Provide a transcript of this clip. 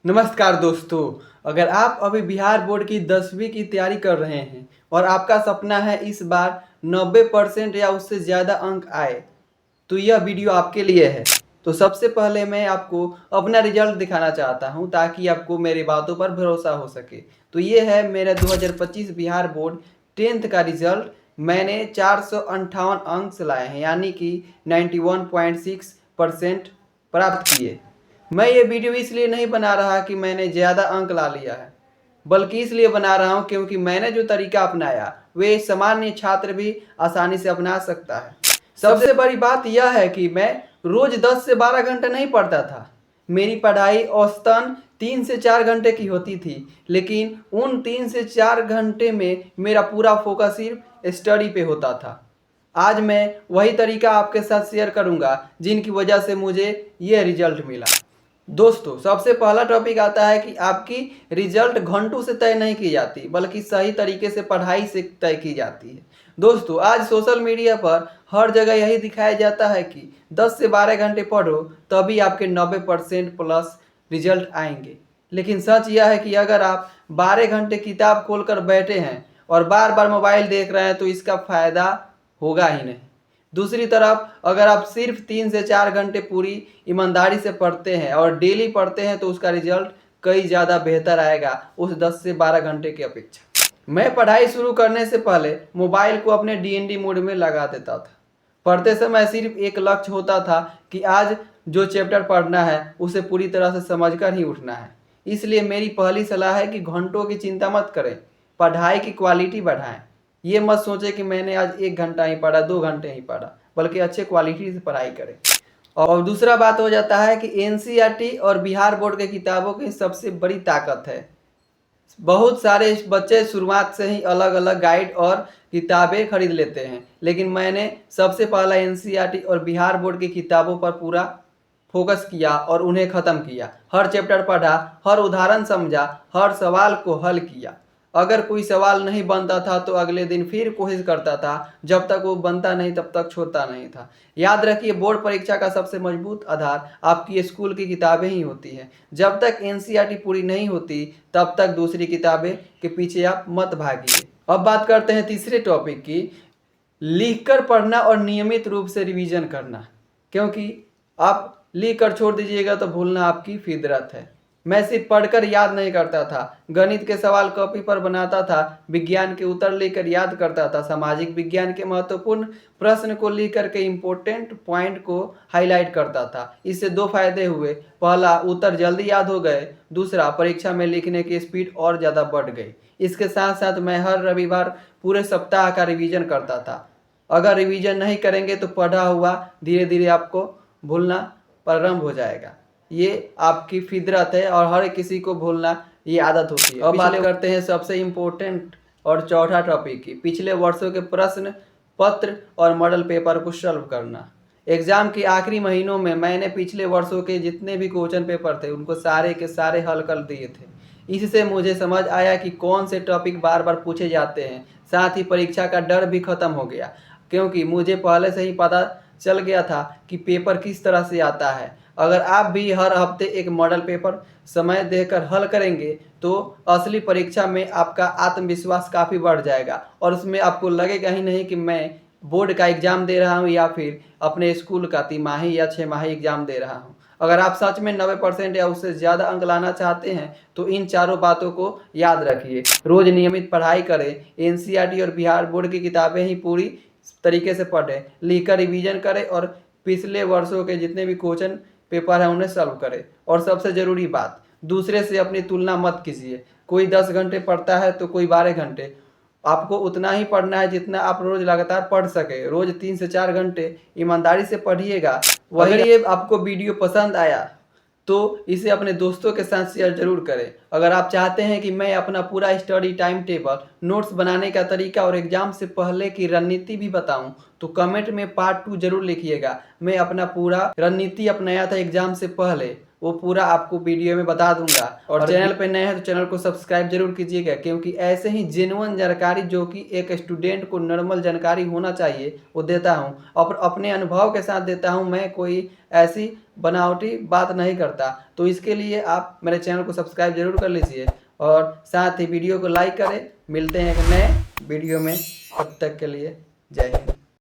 नमस्कार दोस्तों। अगर आप अभी बिहार बोर्ड की 10वीं की तैयारी कर रहे हैं और आपका सपना है इस बार 90% या उससे ज़्यादा अंक आए, तो यह वीडियो आपके लिए है। तो सबसे पहले मैं आपको अपना रिजल्ट दिखाना चाहता हूं ताकि आपको मेरी बातों पर भरोसा हो सके। तो ये है मेरा 2025 बिहार बोर्ड 10th का रिजल्ट। मैंने 458 अंक लाए हैं, यानी कि 91.6% प्राप्त किए। मैं ये वीडियो इसलिए नहीं बना रहा कि मैंने ज़्यादा अंक ला लिया है, बल्कि इसलिए बना रहा हूँ क्योंकि मैंने जो तरीका अपनाया वे सामान्य छात्र भी आसानी से अपना सकता है। सबसे बड़ी बात यह है कि मैं रोज 10 से 12 घंटे नहीं पढ़ता था। मेरी पढ़ाई औसतन 3 से 4 घंटे की होती थी, लेकिन उन 3 से 4 घंटे में मेरा पूरा फोकस सिर्फ स्टडी पे होता था। आज मैं वही तरीका आपके साथ शेयर करूंगा जिनकी वजह से मुझे ये रिजल्ट मिला। दोस्तों, सबसे पहला टॉपिक आता है कि आपकी रिजल्ट घंटों से तय नहीं की जाती, बल्कि सही तरीके से पढ़ाई से तय की जाती है। दोस्तों, आज सोशल मीडिया पर हर जगह यही दिखाया जाता है कि 10 से 12 घंटे पढ़ो तभी आपके 90% प्लस रिजल्ट आएंगे। लेकिन सच यह है कि अगर आप 12 घंटे किताब खोलकर बैठे हैं और बार बार मोबाइल देख रहे हैं तो इसका फायदा होगा ही नहीं। दूसरी तरफ अगर आप सिर्फ 3 से 4 घंटे पूरी ईमानदारी से पढ़ते हैं और डेली पढ़ते हैं तो उसका रिजल्ट कई ज़्यादा बेहतर आएगा उस 10 से 12 घंटे की अपेक्षा। मैं पढ़ाई शुरू करने से पहले मोबाइल को अपने डीएनडी मोड में लगा देता था। पढ़ते समय सिर्फ एक लक्ष्य होता था कि आज जो चैप्टर पढ़ना है उसे पूरी तरह से समझकर ही उठना है। इसलिए मेरी पहली सलाह है कि घंटों की चिंता मत करें, पढ़ाई की क्वालिटी बढ़ाएं। ये मत सोचें कि मैंने आज 1 घंटा ही पढ़ा, 2 घंटे ही पढ़ा, बल्कि अच्छे क्वालिटी से पढ़ाई करें। और दूसरा बात हो जाता है कि एनसीईआरटी और बिहार बोर्ड के किताबों की सबसे बड़ी ताकत है। बहुत सारे बच्चे शुरुआत से ही अलग अलग गाइड और किताबें खरीद लेते हैं, लेकिन मैंने सबसे पहला एनसीईआरटी और बिहार बोर्ड की किताबों पर पूरा फोकस किया और उन्हें ख़त्म किया। हर चैप्टर पढ़ा, हर उदाहरण समझा, हर सवाल को हल किया। अगर कोई सवाल नहीं बनता था तो अगले दिन फिर कोशिश करता था, जब तक वो बनता नहीं तब तक छोड़ता नहीं था। याद रखिए, बोर्ड परीक्षा का सबसे मजबूत आधार आपकी स्कूल की किताबें ही होती हैं। जब तक एनसीईआरटी पूरी नहीं होती तब तक दूसरी किताबें के पीछे आप मत भागिए। अब बात करते हैं तीसरे टॉपिक की, लिखकर पढ़ना और नियमित रूप से रिवीजन करना। क्योंकि आप लिख कर छोड़ दीजिएगा तो भूलना आपकी फितरत है। मैं सिर्फ पढ़कर याद नहीं करता था, गणित के सवाल कॉपी पर बनाता था, विज्ञान के उत्तर लेकर याद करता था, सामाजिक विज्ञान के महत्वपूर्ण प्रश्न को लिख करके इम्पोर्टेंट पॉइंट को हाईलाइट करता था। इससे 2 फायदे हुए, पहला उत्तर जल्दी याद हो गए, दूसरा परीक्षा में लिखने की स्पीड और ज़्यादा बढ़ गई। इसके साथ साथ मैं हर रविवार पूरे सप्ताह का रिवीजन करता था। अगर रिवीजन नहीं करेंगे तो पढ़ा हुआ धीरे धीरे आपको भूलना प्रारंभ हो जाएगा। ये आपकी फितरत है और हर किसी को भूलना ये आदत होती है। अब बात करते हैं सबसे इम्पोर्टेंट और चौथा टॉपिक की, पिछले वर्षों के प्रश्न पत्र और मॉडल पेपर को सॉल्व करना। एग्जाम के आखिरी महीनों में मैंने पिछले वर्षों के जितने भी क्वेश्चन पेपर थे उनको सारे के सारे हल कर दिए थे। इससे मुझे समझ आया कि कौन से टॉपिक बार बार पूछे जाते हैं। साथ ही परीक्षा का डर भी खत्म हो गया, क्योंकि मुझे पहले से ही पता चल गया था कि पेपर किस तरह से आता है। अगर आप भी हर हफ्ते एक मॉडल पेपर समय देकर हल करेंगे तो असली परीक्षा में आपका आत्मविश्वास काफ़ी बढ़ जाएगा और उसमें आपको लगेगा ही नहीं कि मैं बोर्ड का एग्ज़ाम दे रहा हूँ या फिर अपने स्कूल का तिमाही या 6 माही एग्ज़ाम दे रहा हूँ। अगर आप सच में 90% या उससे ज़्यादा अंक लाना चाहते हैं तो इन चारों बातों को याद रखिए। रोज़ नियमित पढ़ाई करें, एनसीईआरटी और बिहार बोर्ड की किताबें ही पूरी तरीके से पढ़ें, लिखकर रिवीजन करें और पिछले वर्षों के जितने भी क्वेश्चन पेपर है उन्हें सॉल्व करें। और सबसे ज़रूरी बात, दूसरे से अपनी तुलना मत कीजिए। कोई 10 घंटे पढ़ता है तो कोई 12 घंटे। आपको उतना ही पढ़ना है जितना आप रोज़ लगातार पढ़ सके। रोज़ 3 से 4 घंटे ईमानदारी से पढ़िएगा। अगर ये आपको वीडियो पसंद आया तो इसे अपने दोस्तों के साथ शेयर जरूर करें। अगर आप चाहते हैं कि मैं अपना पूरा स्टडी टाइम टेबल, नोट्स बनाने का तरीका और एग्जाम से पहले की रणनीति भी बताऊं तो कमेंट में पार्ट 2 जरूर लिखिएगा। मैं अपना पूरा रणनीति अपनाया था एग्जाम से पहले, वो पूरा आपको वीडियो में बता दूंगा। और चैनल पे नए हैं तो चैनल को सब्सक्राइब जरूर कीजिएगा, क्योंकि ऐसे ही जेन्युइन जानकारी जो कि एक स्टूडेंट को नॉर्मल जानकारी होना चाहिए वो देता हूँ, और अपने अनुभव के साथ देता हूँ। मैं कोई ऐसी बनावटी बात नहीं करता। तो इसके लिए आप मेरे चैनल को सब्सक्राइब जरूर कर लीजिए और साथ ही वीडियो को लाइक करें। मिलते हैं एक नए वीडियो में, तब तक के लिए जय हिंद।